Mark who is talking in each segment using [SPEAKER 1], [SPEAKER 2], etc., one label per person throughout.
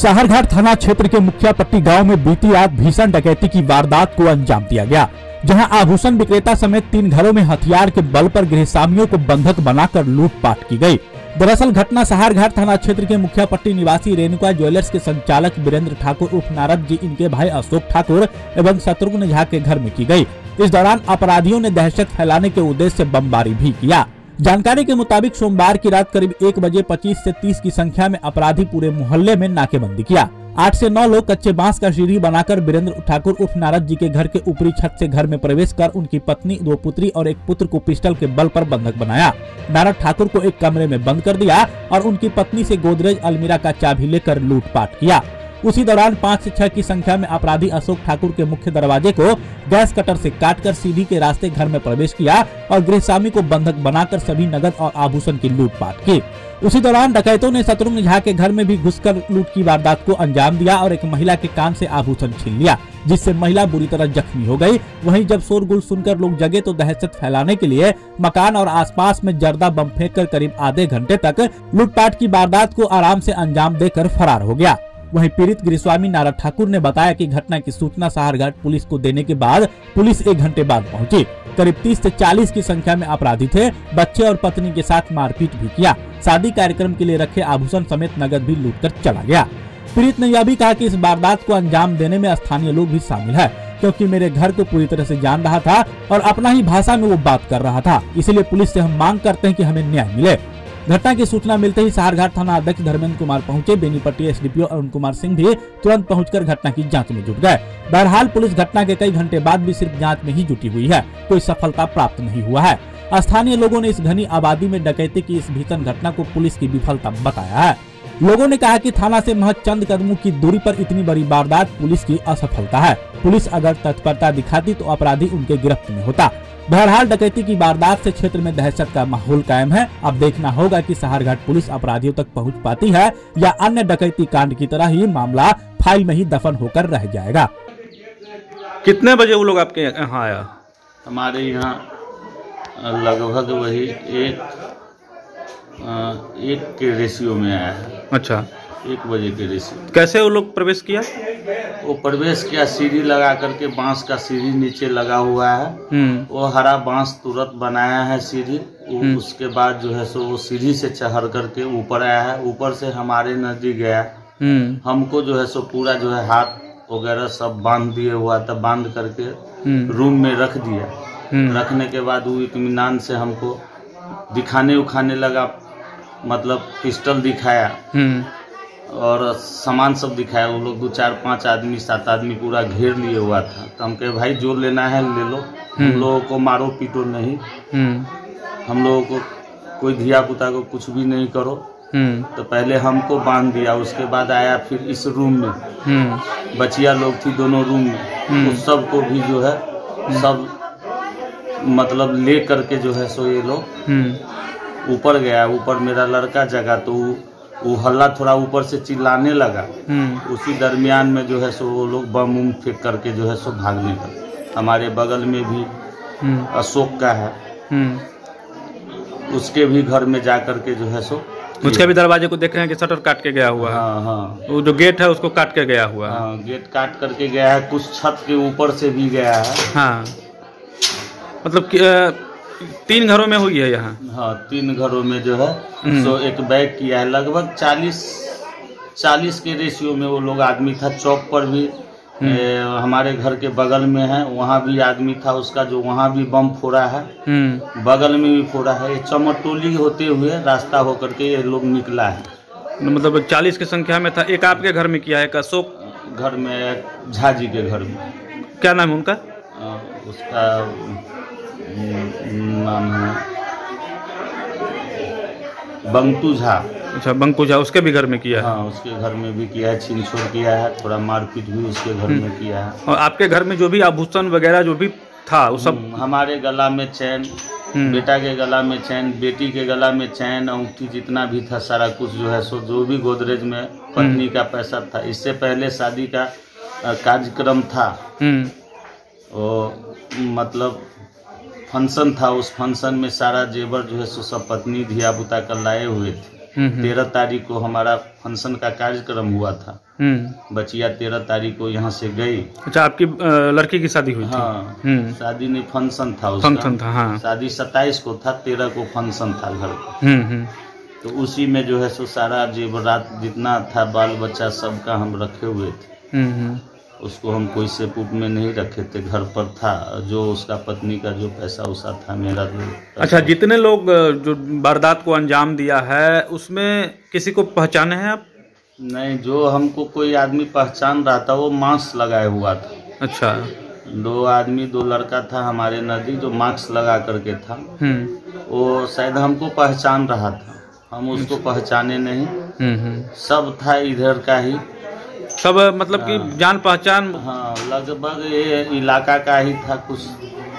[SPEAKER 1] साहरघाट थाना क्षेत्र के मुखियापट्टी गांव में बीती रात भीषण डकैती की वारदात को अंजाम दिया गया, जहां आभूषण विक्रेता समेत 3 घरों में हथियार के बल पर गृहस्वामियों को बंधक बनाकर लूटपाट की गई। दरअसल घटना साहरघाट थाना क्षेत्र के मुखियापट्टी निवासी रेणुका ज्वेलर्स के संचालक वीरेंद्र ठाकुर उर्फ नारद जी, इनके भाई अशोक ठाकुर एवं शत्रुघ्न झा के घर में की गई। इस दौरान अपराधियों ने दहशत फैलाने के उद्देश्य से बमबारी भी किया। जानकारी के मुताबिक सोमवार की रात करीब 1 बजे 25 से 30 की संख्या में अपराधी पूरे मोहल्ले में नाकेबंदी किया। 8 से 9 लोग कच्चे बांस का सीढ़ी बनाकर वीरेंद्र ठाकुर उर्फ नारद जी के घर के ऊपरी छत से घर में प्रवेश कर उनकी पत्नी, 2 पुत्री और 1 पुत्र को पिस्टल के बल पर बंधक बनाया। नारद ठाकुर को एक कमरे में बंद कर दिया और उनकी पत्नी से गोदरेज अलमीरा का चाबी लेकर लूटपाट किया। उसी दौरान 5 से 6 की संख्या में अपराधी अशोक ठाकुर के मुख्य दरवाजे को गैस कटर से काटकर सीढ़ी के रास्ते घर में प्रवेश किया और गृहस्वामी को बंधक बनाकर सभी नगद और आभूषण की लूटपाट की। उसी दौरान डकैतों ने शत्रुघ्न झा के घर में भी घुसकर लूट की वारदात को अंजाम दिया और एक महिला के कान से आभूषण छीन लिया, जिससे महिला बुरी तरह जख्मी हो गई। वहीं जब शोरगुल सुनकर लोग जगे तो दहशत फैलाने के लिए मकान और आसपास में जर्दा बम फेंककर करीब आधे घंटे तक लूटपाट की वारदात को आराम से अंजाम देकर फरार हो गया। वहीं पीड़ित गृहस्वामी नारद ठाकुर ने बताया कि घटना की सूचना साहरघाट पुलिस को देने के बाद पुलिस 1 घंटे बाद पहुंची। करीब 30 से 40 की संख्या में अपराधी थे। बच्चे और पत्नी के साथ मारपीट भी किया। शादी कार्यक्रम के लिए रखे आभूषण समेत नगद भी लूटकर चला गया। पीड़ित ने यह भी कहा कि इस वारदात को अंजाम देने में स्थानीय लोग भी शामिल है, क्योंकि मेरे घर को पूरी तरह से जान रहा था और अपना ही भाषा में वो बात कर रहा था। इसलिए पुलिस से हम मांग करते हैं कि हमें न्याय मिले। घटना की सूचना मिलते ही साहरघाट थाना अध्यक्ष धर्मेंद्र कुमार पहुंचे। बेनीपट्टी एसडीपीओ अरुण कुमार सिंह भी तुरंत पहुंचकर घटना की जांच में जुट गए। बहरहाल पुलिस घटना के कई घंटे बाद भी सिर्फ जांच में ही जुटी हुई है, कोई सफलता प्राप्त नहीं हुआ है। स्थानीय लोगों ने इस घनी आबादी में डकैती की इस भीषण घटना को पुलिस की विफलता बताया है। लोगों ने कहा कि थाना से महज चंद कदमों की दूरी पर इतनी बड़ी वारदात पुलिस की असफलता है। पुलिस अगर तत्परता दिखाती तो अपराधी उनके गिरफ्त में होता। बहरहाल डकैती की वारदात से क्षेत्र में दहशत का माहौल कायम है। अब देखना होगा कि साहरघाट पुलिस अपराधियों तक पहुंच पाती है या अन्य डकैती कांड की तरह ही मामला फाइल में ही दफन होकर रह जाएगा।
[SPEAKER 2] कितने बजे वो लोग आपके यहाँ आया?
[SPEAKER 3] हमारे यहाँ लगभग वही एक के रेशियो में आया है।
[SPEAKER 2] अच्छा,
[SPEAKER 3] 1 बजे के रेशियो।
[SPEAKER 2] कैसे वो लोग प्रवेश किया?
[SPEAKER 3] वो प्रवेश किया सीढ़ी लगा करके, बांस का सीढ़ी नीचे लगा हुआ है। वो हरा बांस तुरंत बनाया है सीढ़ी। उसके बाद जो है सो वो सीढ़ी से चढ़ करके ऊपर आया है। ऊपर से हमारे नजदीक गया। हमको जो है सो पूरा जो है हाथ वगैरह सब बांध दिए हुआ था। बांध करके रूम में रख दिया। रखने के बाद वो इत्मीनान से हमको दिखाने उखाने लगा, मतलब पिस्टल दिखाया और सामान सब दिखाया। वो लोग 2, 4, 5 आदमी 7 आदमी पूरा घेर लिए हुआ था। तो हम कहे भाई जो लेना है ले लो, हम लोगों को मारो पीटो नहीं, हम लोगों को कोई धिया पुता को कुछ भी नहीं करो। तो पहले हमको बांध दिया। उसके बाद आया फिर इस रूम में बचिया लोग थी दोनों रूम में, उस सब को भी जो है सब मतलब ले करके जो है सो ये लोग ऊपर गया। ऊपर मेरा लड़का जगा तो वो हल्ला थोड़ा ऊपर से चिल्लाने लगा। उसी दरमियान में जो है सो वो लोग बम उम फेंक करके जो है सो भागने लगे। हमारे बगल में भी अशोक का है, उसके भी घर में जा करके जो है सो
[SPEAKER 2] उसके भी दरवाजे को देख रहे हैं कि शटर काट के गया हुआ है।
[SPEAKER 3] हाँ,
[SPEAKER 2] वो जो गेट है उसको काट के गया हुआ है।
[SPEAKER 3] हाँ, गेट काट करके गया है। कुछ छत के ऊपर से भी गया है।
[SPEAKER 2] हाँ, मतलब 3 घरों में हुई है यहाँ।
[SPEAKER 3] हाँ, 3 घरों में जो है सो एक बैग किया है। लगभग 40 के रेशियो में वो लोग आदमी था। चौक पर भी हमारे घर के बगल में है, वहाँ भी आदमी था उसका, जो वहाँ भी बम फोड़ा है। बगल में भी फोड़ा है। ये चमटोली होते हुए रास्ता होकर के ये लोग निकला है।
[SPEAKER 2] मतलब 40 की संख्या में था। एक आपके घर में किया है, एक अशोक
[SPEAKER 3] घर में, झा जी के घर में।
[SPEAKER 2] क्या नाम है उनका?
[SPEAKER 3] उसका नाम है बंतु झा।
[SPEAKER 2] अच्छा, बंकु झा, उसके भी घर में किया है?
[SPEAKER 3] हाँ, उसके घर में भी किया है। छीन छोड़ किया है, थोड़ा मारपीट भी उसके घर में किया है।
[SPEAKER 2] और आपके घर में जो भी आभूषण वगैरह जो भी था वो सब?
[SPEAKER 3] हमारे गला में चैन, बेटा के गला में चैन, बेटी के गला में चैन, अंगूठी, जितना भी था सारा कुछ जो है सो, जो भी गोदरेज में पत्नी का पैसा था। इससे पहले शादी का कार्यक्रम था। और मतलब फंक्शन था। उस फंक्शन में सारा जेवर जो है सो सब पत्नी धिया पुता कर लाए हुए थे। 13 तारीख को हमारा फंक्शन का कार्यक्रम हुआ था। बचिया 13 तारीख को यहाँ से गई।
[SPEAKER 2] अच्छा, आपकी लड़की की शादी हुई थी?
[SPEAKER 3] हाँ, शादी नहीं, फंक्शन था उसका।
[SPEAKER 2] फंक्शन था, हाँ।
[SPEAKER 3] शादी 27 को था, 13 को फंक्शन था घर पर। तो उसी में जो है सो सारा जेवरात जितना था बाल बच्चा सबका हम रखे हुए थे। उसको हम कोई से पुप में नहीं रखे थे, घर पर था। जो उसका पत्नी का जो पैसा उसा था, मेरा जो।
[SPEAKER 2] अच्छा, जितने लोग जो वारदात को अंजाम दिया है उसमें किसी को पहचाने हैं आप?
[SPEAKER 3] नहीं, जो हमको कोई आदमी पहचान रहा था वो मास्क लगाए हुआ था।
[SPEAKER 2] अच्छा।
[SPEAKER 3] 2 आदमी, 2 लड़का था हमारे नजदीक जो मास्क लगा करके था। वो शायद हमको पहचान रहा था, हम उसको पहचाने नहीं। सब था इधर का ही,
[SPEAKER 2] सब मतलब कि जान पहचान।
[SPEAKER 3] हाँ, लगभग ये इलाका का ही था। कुछ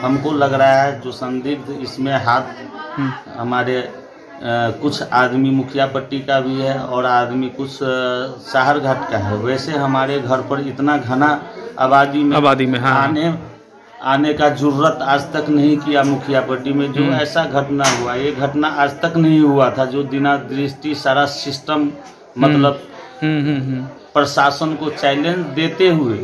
[SPEAKER 3] हमको लग रहा है जो संदिग्ध इसमें हाथ हमारे कुछ आदमी मुखिया पट्टी का भी है और आदमी कुछ शहर घाट का है। वैसे हमारे घर पर इतना घना आबादी में हाँ। आने का जरूरत आज तक नहीं किया मुखिया पट्टी में। जो ऐसा घटना हुआ, ये घटना आज तक नहीं हुआ था। जो दिना दृष्टि सारा सिस्टम मतलब प्रशासन को चैलेंज देते हुए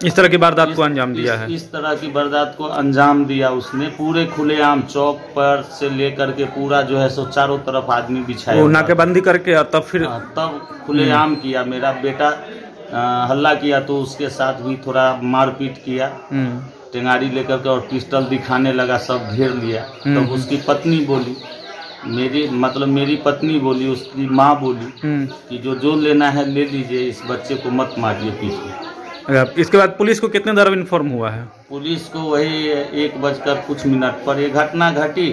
[SPEAKER 2] इस तरह की वारदात को अंजाम दिया है।
[SPEAKER 3] इस तरह की वारदात को अंजाम दिया उसने। पूरे खुलेआम चौक पर से लेकर के पूरा जो है सो चारों तरफ आदमी बिछाया,
[SPEAKER 2] नाकेबंदी करके, और तब फिर
[SPEAKER 3] तब खुलेआम किया। मेरा बेटा हल्ला किया तो उसके साथ भी थोड़ा मारपीट किया, टेंगारी लेकर के, और पिस्टल दिखाने लगा, सब घेर लिया। तब उसकी पत्नी बोली, मेरी पत्नी बोली, उसकी माँ बोली कि जो लेना है ले लीजिए, इस बच्चे को मत मारिए पीछे।
[SPEAKER 2] इसके बाद पुलिस को कितने देर इन्फॉर्म हुआ है?
[SPEAKER 3] पुलिस को वही 1 कुछ मिनट पर ये घटना घटी।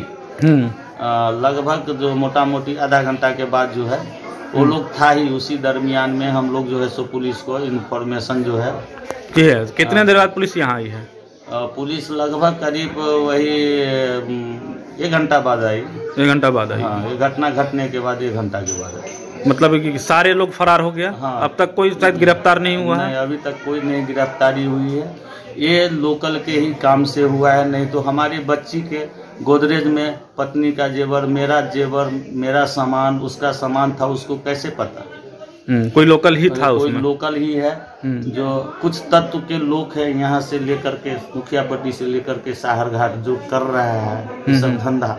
[SPEAKER 3] लगभग जो मोटा मोटी आधा घंटा के बाद जो है वो लोग था ही। उसी दरमियान में हम लोग जो है सो पुलिस को इन्फॉर्मेशन जो है।
[SPEAKER 2] कितने देर बाद पुलिस यहाँ आई है?
[SPEAKER 3] पुलिस लगभग करीब वही 1 घंटा बाद आई।
[SPEAKER 2] 1 घंटा बाद आई?
[SPEAKER 3] हाँ, ये घटना घटने के बाद 1 घंटा के बाद आई।
[SPEAKER 2] मतलब कि सारे लोग फरार हो गया?
[SPEAKER 3] हाँ।
[SPEAKER 2] अब तक कोई शायद गिरफ्तार नहीं हुआ है?
[SPEAKER 3] नहीं, अभी तक कोई नहीं गिरफ्तारी हुई है। ये लोकल के ही काम से हुआ है। नहीं तो हमारी बच्ची के गोदरेज में पत्नी का जेवर, मेरा सामान, उसका सामान था, उसको कैसे पता?
[SPEAKER 2] कोई लोकल ही था
[SPEAKER 3] कोई
[SPEAKER 2] उसमें?
[SPEAKER 3] लोकल ही है। जो कुछ तत्व के लोग हैं यहाँ से लेकर के, मुखिया पट्टी से लेकर के शहर घाट जो कर रहा है सब धंधा,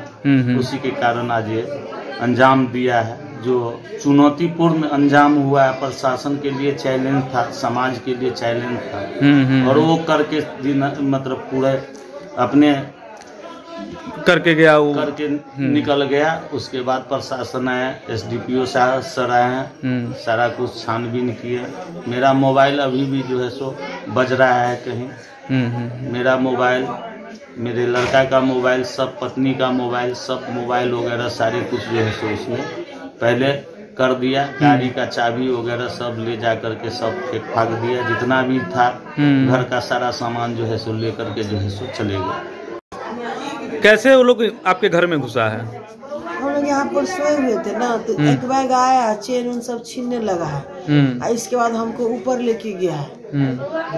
[SPEAKER 3] उसी के कारण आज ये अंजाम दिया है। जो चुनौतीपूर्ण अंजाम हुआ है, प्रशासन के लिए चैलेंज था, समाज के लिए चैलेंज था। और वो करके मतलब पूरे अपने
[SPEAKER 2] करके गया, वो
[SPEAKER 3] करके निकल गया। उसके बाद प्रशासन आया, SDPO साहब सर आए हैं, सारा कुछ छानबीन किए। मेरा मोबाइल अभी भी जो है सो बज रहा है कहीं। मेरा मोबाइल, मेरे लड़का का मोबाइल, सब पत्नी का मोबाइल, सब मोबाइल वगैरह सारे कुछ जो है सो उसमें पहले कर दिया। गाड़ी का चाबी वगैरह सब ले जा करके सब फेंक फाक दिया। जितना भी था घर का सारा सामान जो है सो लेकर के जो है सो चले गए।
[SPEAKER 2] कैसे वो लोग आपके घर में घुसा है?
[SPEAKER 4] हम लोग यहाँ पर सोए हुए थे ना, तो एक बैग आया, चेन उन सब छीनने लगा है। इसके बाद हमको ऊपर लेके गया है,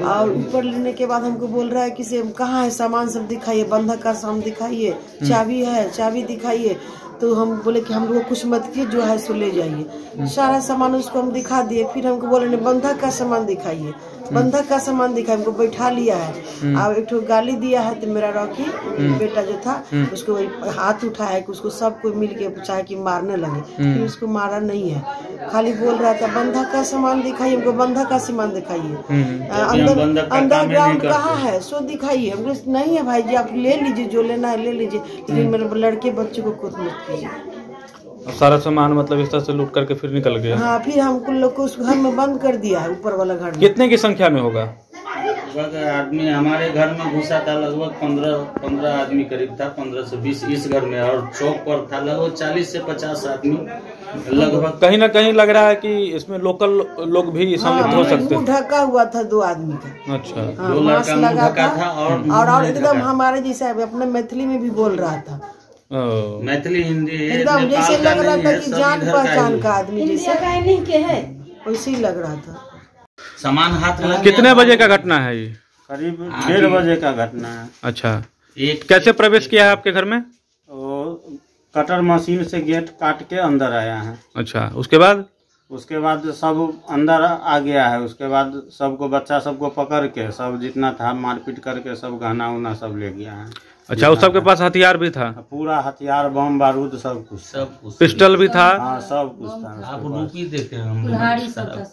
[SPEAKER 4] और ऊपर लेने के बाद हमको बोल रहा है कि से कहाँ है सामान सब दिखाइए, बंधक का सामान दिखाइए, चाबी है चाबी दिखाइए। तो हम बोले कि हम लोग कुछ मत किए, जो है सो ले जाइए। सारा सामान उसको हम दिखा दिए। फिर हमको बोले नहीं, बंधक का सामान दिखाइए, बंधक का सामान दिखाई। हमको बैठा लिया है। अब एक ठो गाली दिया है, तो मेरा रॉकी बेटा जो था उसको हाथ उठाया कि उसको सब कोई मिल के चाहे कि मारने लगे। फिर उसको मारा नहीं है, खाली बोल रहा था बंधक का सामान दिखाइए, हमको बंधक का सामान दिखाइए। अंडरग्राउंड कहाँ है सो दिखाइए। हम बोले नहीं है भाई जी, आप ले लीजिए, जो लेना है ले लीजिए, लेकिन मेरे लड़के बच्चे को खुद मत कीजिए।
[SPEAKER 2] सारा सामान मतलब इस तरह से लूट करके फिर निकल गया?
[SPEAKER 4] हाँ, फिर हमको लोग को उस घर में बंद कर दिया है, ऊपर वाला घर में।
[SPEAKER 2] कितने की संख्या में होगा?
[SPEAKER 3] लगभग आदमी हमारे घर में घुसा था, लगभग 15 आदमी करीब था, 15 से 20 इस घर में। और चौक पर था लगभग 40 से 50 आदमी लगभग।
[SPEAKER 2] कहीं ना कहीं लग रहा है कि इसमें लोकल लोग भी सम्मिलित हो सकते हैं।
[SPEAKER 4] ढका हुआ था 2 आदमी का।
[SPEAKER 2] अच्छा।
[SPEAKER 3] दो लड़का मुंह ढका था
[SPEAKER 4] और एकदम हमारे जैसा अपने मैथिली में भी बोल रहा था।
[SPEAKER 3] मैथिली हिंदी
[SPEAKER 4] एकदम जैसे लग रहा था कि जान पहचान का आदमी जैसे वैसे ही लग रहा था।
[SPEAKER 3] सामान हाथ में।
[SPEAKER 2] कितने बजे का घटना है ये?
[SPEAKER 3] करीब 1:30 बजे का घटना है।
[SPEAKER 2] अच्छा। कैसे प्रवेश किया है आपके घर में?
[SPEAKER 5] कटर मशीन से गेट काट के अंदर आया है।
[SPEAKER 2] अच्छा, उसके बाद सब अंदर आ गया है। उसके बाद सबको बच्चा सबको पकड़ के सब जितना था मारपीट करके सब गहना उना सब ले गया है। अच्छा, उस सबके पास हथियार भी था?
[SPEAKER 5] पूरा हथियार, बम बारूद सब कुछ
[SPEAKER 2] पिस्टल भी था?
[SPEAKER 5] हाँ, सब कुछ था।
[SPEAKER 3] आप रूपी देते हैं,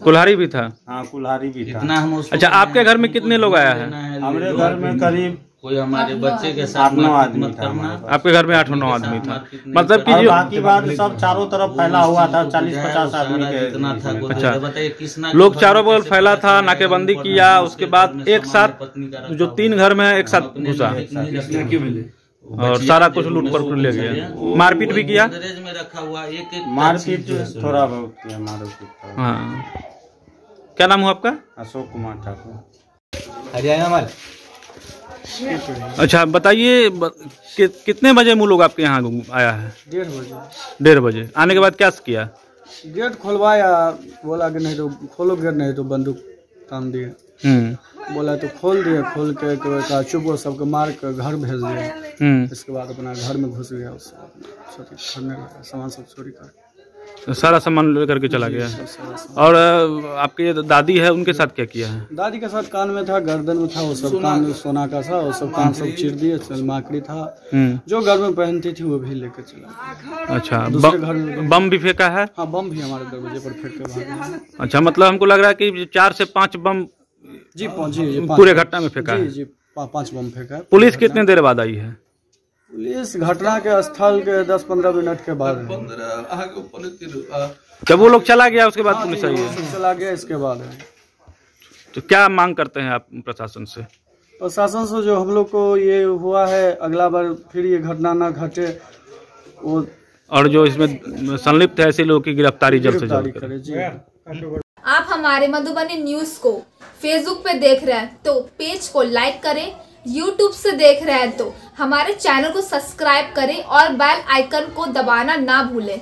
[SPEAKER 2] कुल्हाड़ी भी था?
[SPEAKER 5] हाँ, कुल्हाड़ी भी था।
[SPEAKER 3] इतना हम
[SPEAKER 2] अच्छा, आपके घर में कितने लोग आया है?
[SPEAKER 5] हमारे घर में करीब
[SPEAKER 3] कोई हमारे बच्चे के साथ
[SPEAKER 5] 8-9 आदमी था।
[SPEAKER 2] आपके घर में 8-9 आदमी था, मतलब कि
[SPEAKER 5] और बाकी बात सब चारों तरफ फैला हुआ था, 40-50 आदमी के।
[SPEAKER 2] अच्छा, लोग चारों बगल फैला था, नाकेबंदी किया, उसके बाद एक साथ जो 3 घर में एक साथ घुसा और सारा कुछ लूट पर ले गया। मारपीट भी किया?
[SPEAKER 5] मारपीट थोड़ा बहुत किया, मारपीट।
[SPEAKER 2] हाँ, क्या नाम हुआ आपका?
[SPEAKER 5] अशोक कुमार ठाकुर।
[SPEAKER 3] हरियाणा।
[SPEAKER 2] अच्छा, बताइए कितने बजे वो लोग आपके यहाँ आया है?
[SPEAKER 6] 1:30 बजे।
[SPEAKER 2] 1:30 बजे आने के बाद क्या किया?
[SPEAKER 6] गेट खोलवाया, बोला कि नहीं तो खोलो गेट, नहीं तो बंदूक तान दिए। बोला तो खोल दिए, खोल के कहा चुप हो, सबको मार कर घर भेज दिया। इसके बाद अपना घर में घुस गया, सामान सब चोरी कर
[SPEAKER 2] सारा सामान लेकर के चला गया। और आपके दादी है, उनके साथ क्या किया है?
[SPEAKER 6] दादी के साथ कान में था, गर्दन में था, वो सब कान सोना का था, वो सब कान सब चीर दिए, माकड़ी था, जो घर में पहनती थी वो भी लेकर चला।
[SPEAKER 2] अच्छा, घर में बम भी फेंका है?
[SPEAKER 6] हाँ, बम भी हमारे दरवाजे पर फेंक के भागे।
[SPEAKER 2] अच्छा, मतलब हमको लग रहा है कि 4 से 5 बम
[SPEAKER 6] जी
[SPEAKER 2] पूरे घटना में फेंका है?
[SPEAKER 6] जी 5 बम फेंका है।
[SPEAKER 2] पुलिस कितने देर बाद आई है?
[SPEAKER 6] पुलिस घटना के स्थल के 10-15 मिनट के बाद।
[SPEAKER 2] जब वो लोग चला गया उसके बाद पुलिस आई है?
[SPEAKER 6] चला गया, इसके बाद है।
[SPEAKER 2] तो क्या मांग करते हैं आप प्रशासन से?
[SPEAKER 6] प्रशासन से जो हम लोग को ये हुआ है, अगला बार फिर ये घटना ना घटे, वो
[SPEAKER 2] और जो इसमें संलिप्त है ऐसे लोगों की गिरफ्तारी जल्द से जल्द करें।
[SPEAKER 7] आप हमारे मधुबनी न्यूज को फेसबुक पे देख रहे हैं तो पेज को लाइक करें, यूट्यूब से देख रहे हैं तो हमारे चैनल को सब्सक्राइब करें और बेल आइकन को दबाना ना भूलें।